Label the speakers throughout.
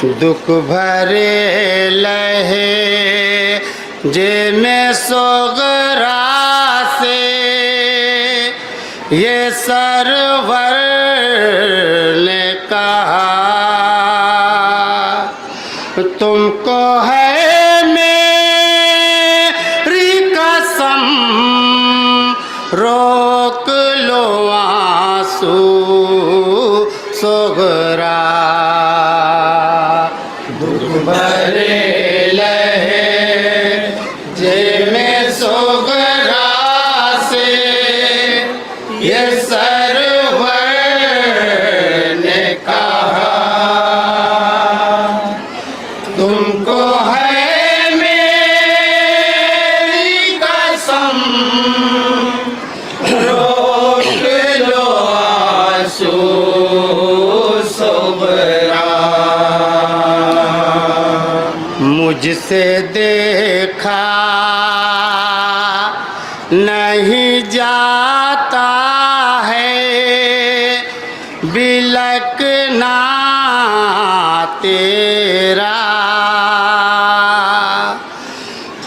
Speaker 1: दुख भरे लहे जे में सोगरा से ये सरवर ने कहा तुमको है मेरी कसम रोक लो आंसू सोगरा। दुख भरे लहे जे में सोगरा से ये सरवर ने कहा तुमको है मेरी कसम रोक लो आंसू सोगरा। मुझसे देखा नहीं जाता है बिलखना तेरा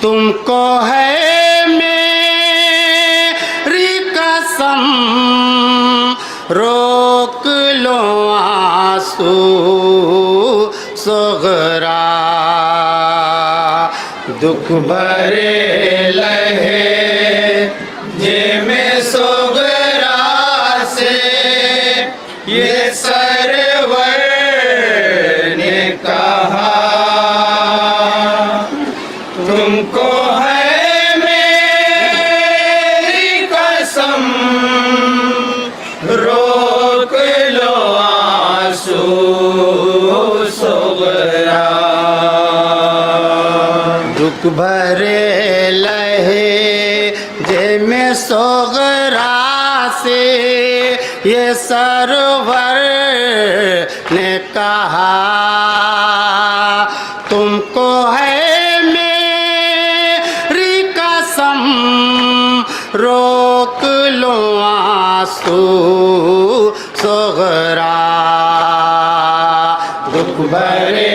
Speaker 1: तुमको है मेरी कसम रोक लो आंसू सोगरा। दुख भरे लहे जे में सोगरा से ये सरवर ने कहा तुमको है मेरी कसम रोक लो आंसू सोगरा। दुख भरे लहे जे में सोगरा से ये सरवर ने कहा तुमको है मेरी कसम रोक लो आंसू सोगरा। दुख भरे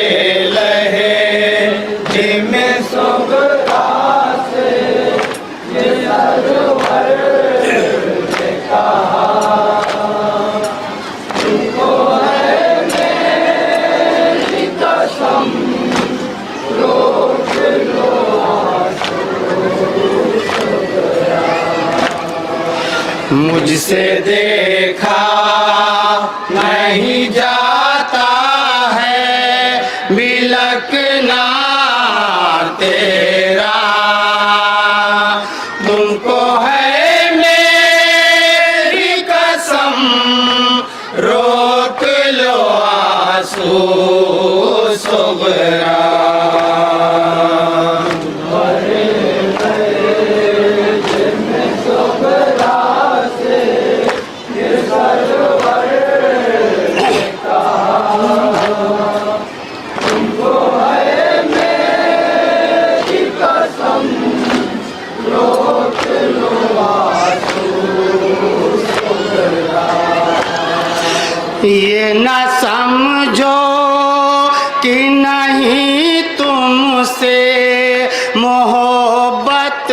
Speaker 1: लहे जे में सोगरा से ये सरवर ने कहा तुमको है मेरी कसम रोक लो आंसू सोगरा। मुझसे देखा नहीं जाता है बिलखना तेरा तुमको है मेरी कसम रोक लो आंसू सोगरा। ये न समझो कि नहीं तुमसे मोहब्बत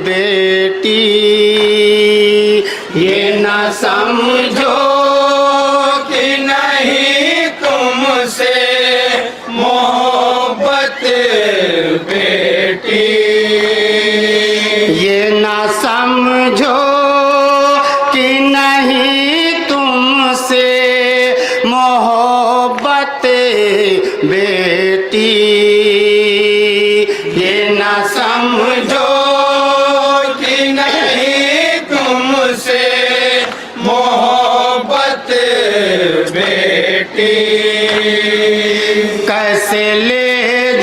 Speaker 1: बेटी ये न समझो कि नहीं तुमसे मोहब्बत बेटी ये न समझो कि नहीं तुमसे मोहब्बत बेटी ये न समझो कि नहीं तुमसे मोहब्बत बेटी। कैसे ले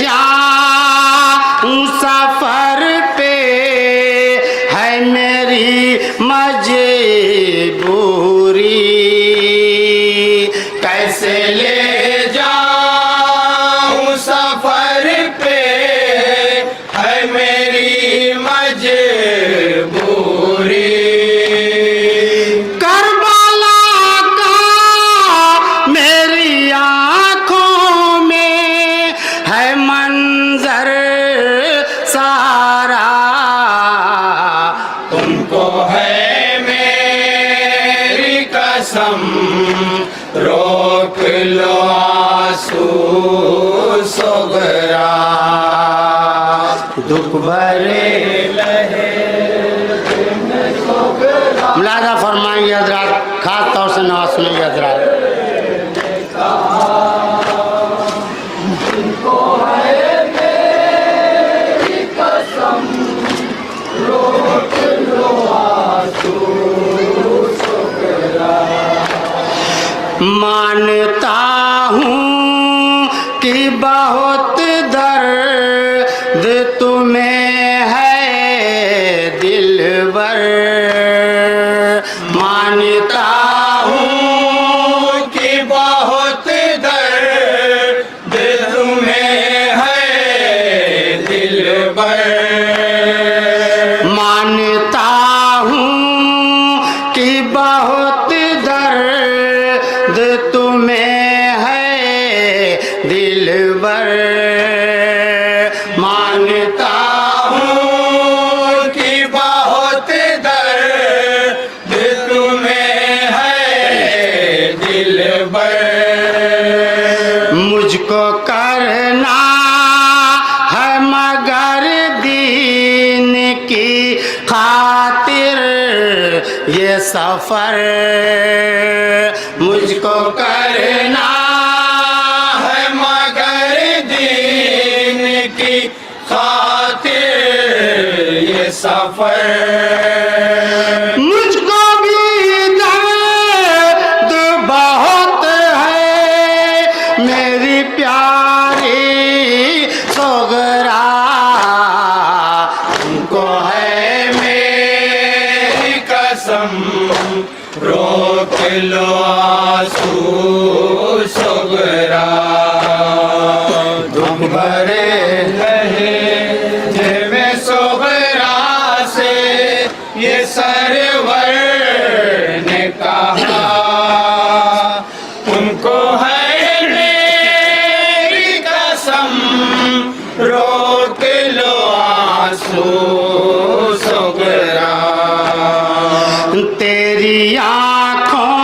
Speaker 1: जाऊं सफर पे है मेरी मजबूरी कैसे ले जाऊं सफर पे है मेरी मजबूरी। करबला का मेरी आँखों कसम रोक लो आंसू सोगरा दुख भरे लहे मुलाजा फरमाएंगे हजरात, खास तौर से नवाज सुनेंगे हजरात। मानता हूँ कि बहुत दर्द तुम्हें है दिलबर, मानता हूँ कि बहुत दर्द तुम्हें है दिलबर, मानता हूँ कि बहुत दर्द तुम्हें है दिलबर, मानता हूँ कि बहुत दर्द तुम्हें है दिलबर, मुझको करना है मगर दीन की खातिर ये सफर, मुझको करना है मगर दीन की खातिर ये सफर, मुझको भी दर्द बहुत है मेरी प्यारी सोगरा, तुमको है मेरी कसम रोक लो आंसू सोगरा दुख भरे लहे में सोगरा से ये सरवर ने कहा, तुमको है मेरी कसम रोक लो आंसू सोगरा, तेरी आँखों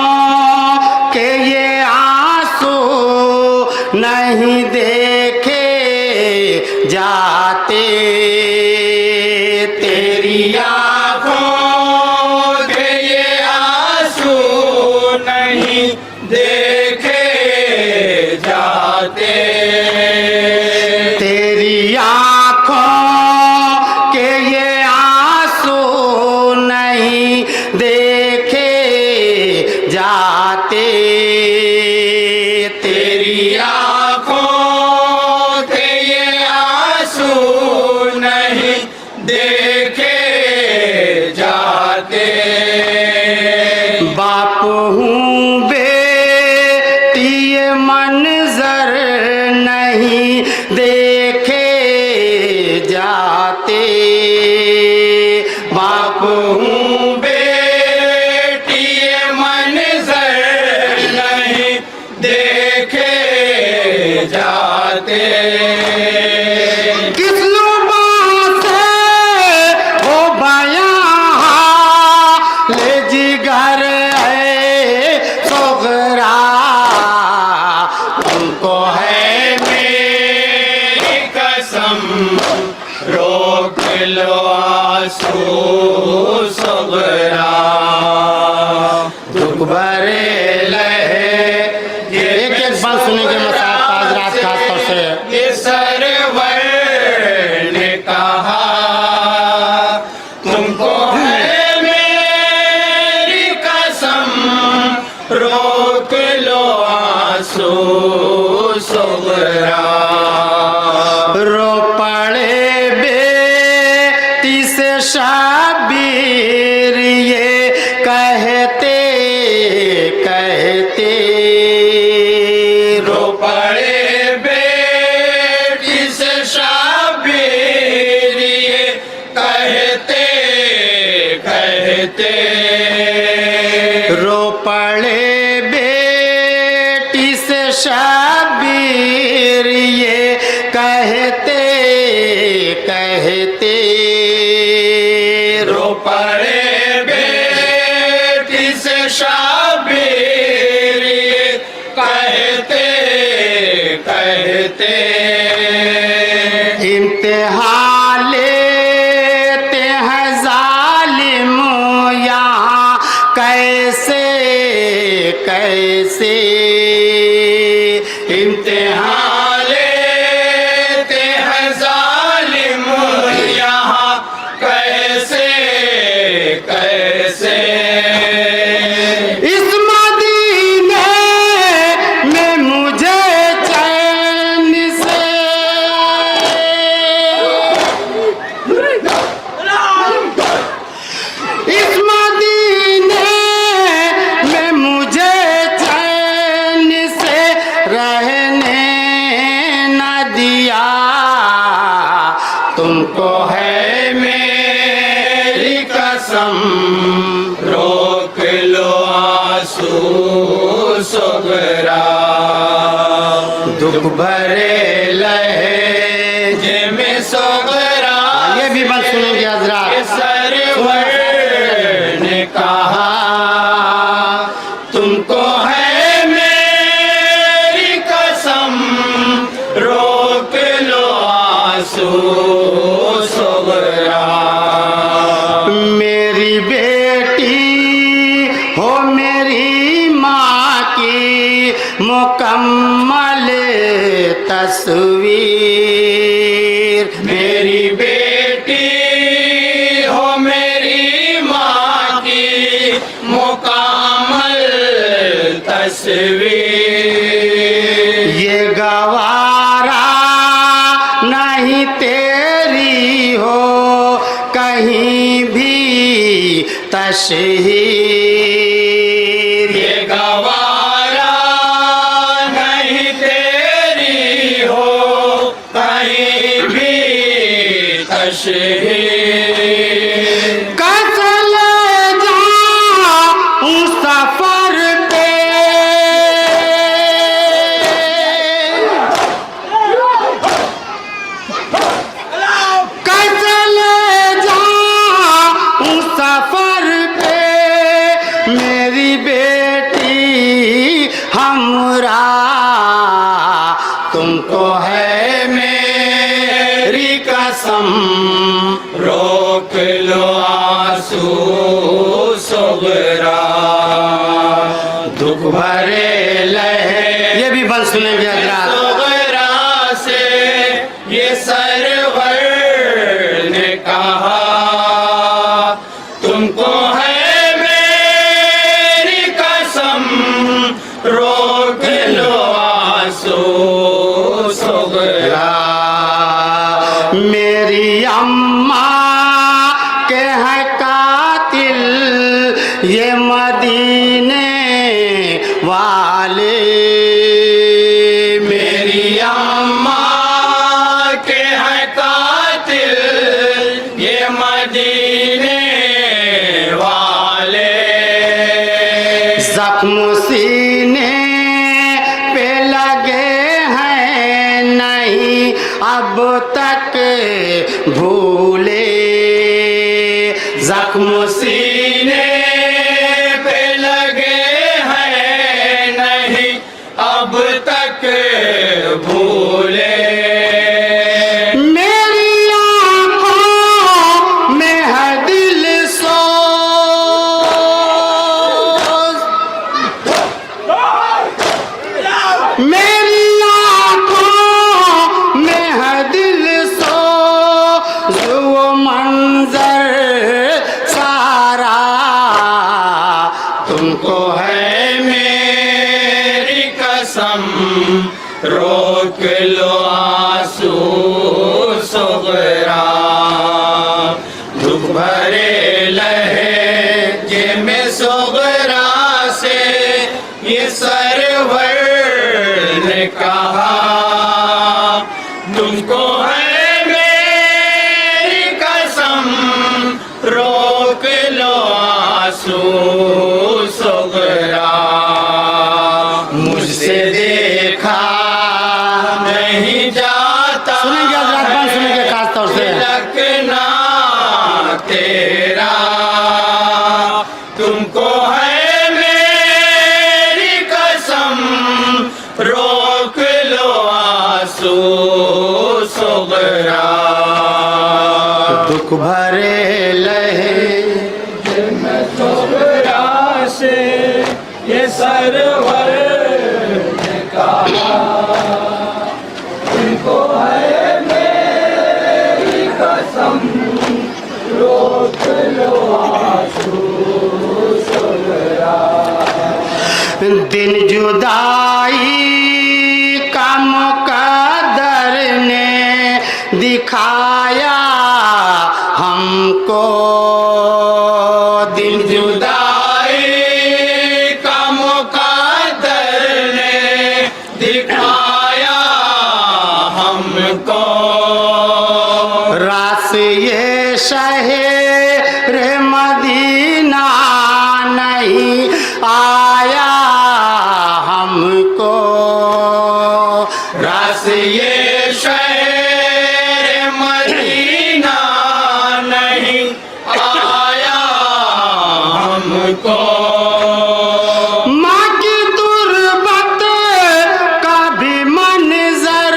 Speaker 1: के ये आंसू नहीं देखे जाते, तेरी आँखों के ये आंसू नहीं देखे जाते, तेरी आँखों के ये आंसू नहीं देखे जाते, तेरी आँखों के ये आंसू नहीं देखे जाते, बाप हूँ बेटी ये मंजर नहीं देखे जाते, बाप हूँ बेटी ये मंजर नहीं देखे जाते, किस लुबान से हो बयां ले जिगर है सोगरा, तुमको है मेरी कसम रोक लो आंसू सोगरा दुख भरे लहे, एक एक बात सुनेंगे मसाद हजरात खास तौर से। ये सरवर ने कहा, तुमको है मेरी कसम रोक लो आंसू सोगरा, रो पड़े बेटी से शाबीर ये कहते कहते, रो पड़े बेटी से शाबीर ये कहते कहते, रो पड़े बेटी से शाबीर ये कहते कहते, रो पड़े बेटी से शाबीर
Speaker 2: करते
Speaker 1: इम्तिहान लेते हैं जालिम यहाँ कैसे कैसे
Speaker 2: इम्तिहान लेते हैं जालिम यहाँ कैसे कैसे
Speaker 1: इस मदीने में मुझे चैन से इस मदीने में मुझे चैन से रहने न दिया तुमको है मेरी कसम
Speaker 2: रोक लो आंसू सोगरा
Speaker 1: दुख भरे लहजे
Speaker 2: में सोगरा
Speaker 1: ये भी बात सुनेंगे हजरात
Speaker 2: सरवर ने कहा तुमको है मेरी कसम रोक लो आंसू सोगरा
Speaker 1: मेरी बेटी हो मेरी माँ की मुकम्मल तस्वीर
Speaker 2: मेरी बेटी हो मेरी माँ की मुकम्मल तस्वीर
Speaker 1: ये गवारा नहीं तेरी हो कहीं भी तशहीर
Speaker 2: ये गवारा नहीं तेरी हो कहीं भी तशहीर
Speaker 1: कसल जाऊं सफर पे कसल जाऊं सफर पे मेरी बेटी हमरा तुमको है मेरी कसम
Speaker 2: रोक लो आंसू सोगरा
Speaker 1: दुख भरे लहे ये भी बंद सुनेंगे हजरात
Speaker 2: सोगरा से ये सरवर ने कहा तुमको है मेरी कसम रोक लो आंसू सोगरा
Speaker 1: मेरी अम्मा के है कातिल ये मदीने वाले
Speaker 2: मेरी अम्मा के हैं कातिल ये मदीने वाले
Speaker 1: जख्म सीने पे लगे हैं नहीं अब तक भूले जख्म
Speaker 2: सीने पे लगे हैं नहीं अब तक भूले
Speaker 1: मेरी आँखों में है दिल सोज मेरी आँखों में है दिल सोज वो मंजर सारा तुमको है
Speaker 2: मेरी कसम रोक लो आंसू सोगरा दुख भरे लहजे में सोगरा से ये सरवर ने कहा तुमको है मेरी कसम रोक लो आंसू सोगरा मुझसे देखा नहीं जाता
Speaker 1: सुनेंगे
Speaker 2: आंसू सुगरा
Speaker 1: दुख भरे लहे
Speaker 2: सुगरा से ये सरवर ने कहा तुमको है मेरी कसम रोक लो आंसू सुगरा
Speaker 1: दिन जुदाई का मुकद्दर ने दिखाया हमको दिन
Speaker 2: जुदाई का मुकद्दर ने दिखाया हमको
Speaker 1: रास ये शहर मदीना नहीं आया हमको
Speaker 2: रस ये शहर मदीना नहीं आया हमको
Speaker 1: माँ की तुरबत का भी मंजर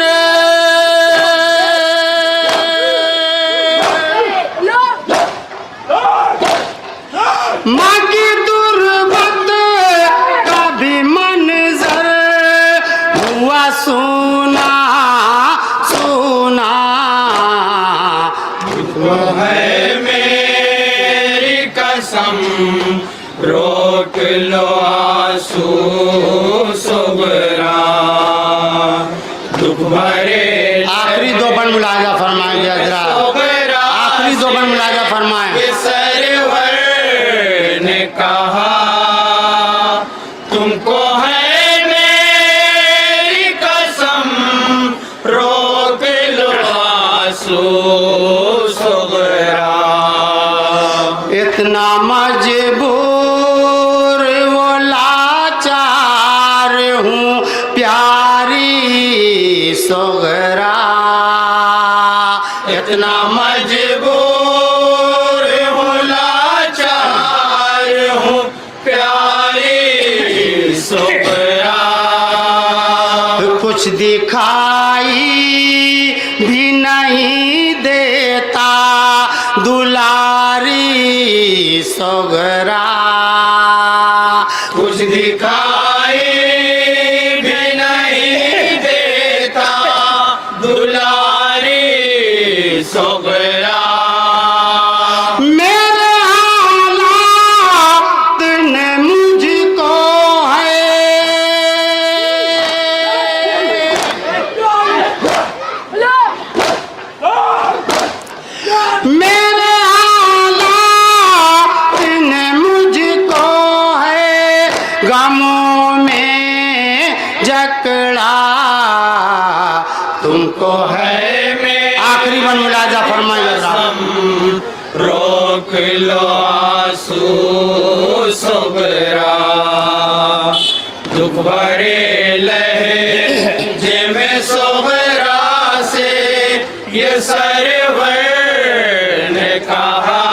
Speaker 1: माँ की तुरबत का भी मंजर हुआ सुना सुना
Speaker 2: है मेरी कसम रोक लो आंसू सुगरा दुख भरे
Speaker 1: आखिरी दो बन मुलाजा फरमाएंगे हजरात आखिरी दो बन मुलाजा फरमाए
Speaker 2: ये सरवर ने कहा तुमको है मेरी कसम रोक लो आंसू सुगरा
Speaker 1: इतना मजबूर वो लाचार हूँ प्यारी सोगरा
Speaker 2: इतना मजबूर हूँ लाचार हूँ प्यारी सुगरा
Speaker 1: कुछ दिखाई भी नहीं देता दुलारी सोगरा
Speaker 2: कुछ दिखाई भी नहीं देता दुलारी सोगरा
Speaker 1: मेरे हालात ने मुझको है मेरे हालात ने मुझको है गमों में जकड़ा तुमको है आखिरी बन मुलाजा फरमाइएगा
Speaker 2: रोक लो आंसू सुगरा दुख भरे लहजे में सुगरा से ये सरवर ने कहा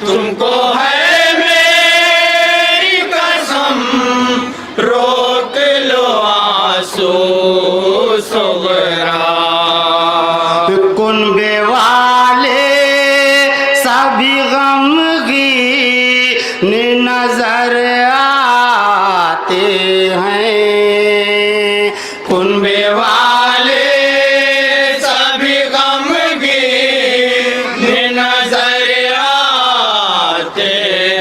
Speaker 2: तुमको है मेरी कसम रोक लो आंसू सुगरा
Speaker 1: कुनबे वाले सभी गमगीन नजर आते हैं कुनबे वाले
Speaker 2: सभी गमगीन नजर आते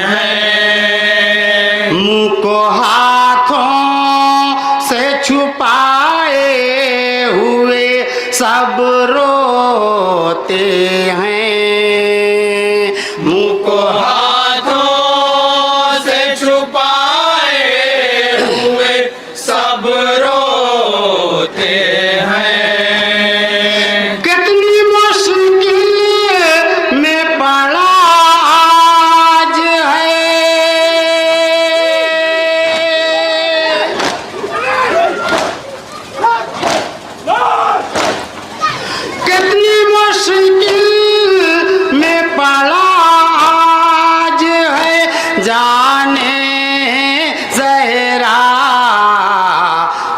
Speaker 2: हैं
Speaker 1: मुंह को हाथों से छुपाए हुए सब रोते हैं मुंह को
Speaker 2: हाथों से छुपाए हुए सब रोते हैं
Speaker 1: कितनी मुश्किल में पड़ा आज है कितनी मुश्किल में पड़ा आज है जाने जहरा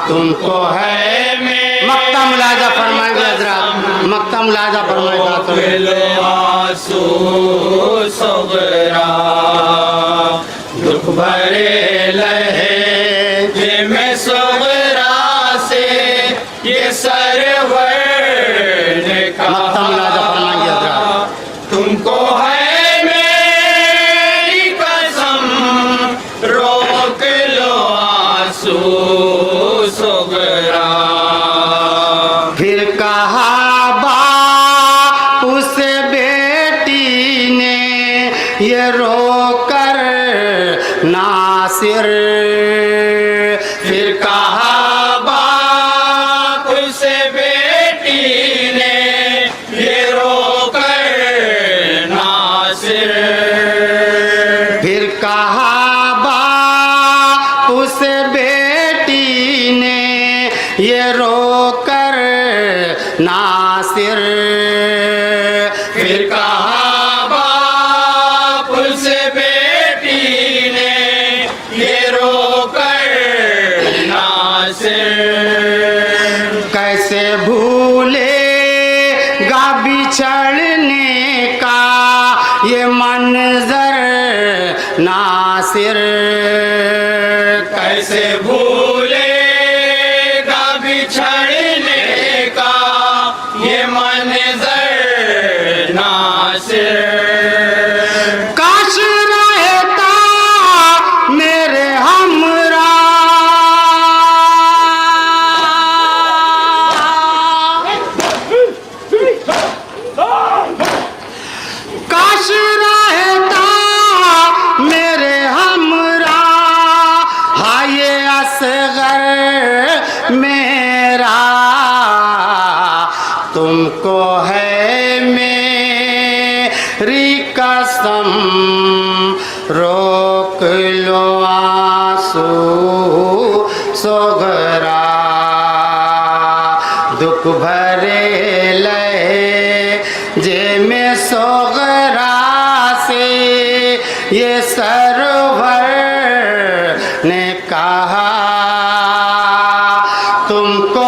Speaker 1: तुमको है मुलाजा फरमाएंगे हजरत, मक्ता मुलाजा फरमाएंगे।
Speaker 2: लो आंसू सगरा दुख भरे लहे ये मैं सगरा से ये सरवर ने
Speaker 1: मक्ता मुलाजा फरमाएंगे
Speaker 2: कहा
Speaker 1: हजरत।
Speaker 2: तुमको है मेरी कसम रोक लो आंसू सगरा।
Speaker 1: फिर कहा बाप उस बेटी ने ये रोकर नासिर।
Speaker 2: फिर कहा बाप से बेटी ने ये रोकर नासिर।
Speaker 1: फिर कहा बाप उस बेटी ने ये रोकर नासिर।
Speaker 2: फिर कहा बाप से बेटी ने ये रोकर नासिर।
Speaker 1: कैसे भूलेगा बिछड़ने का ये मंजर नासिर।
Speaker 2: कैसे भूलेगा बिछड़ने का ये मंजर नासिर।
Speaker 1: काश रहता मेरे हमरा काश रहता मेरे हमरा हाय असगर मेरा। तुमको है मेरी कसम रोक लो आंसू सोगरा दुख भरे लहे जे में सोगरा से ये सरवर ने कहा तुमको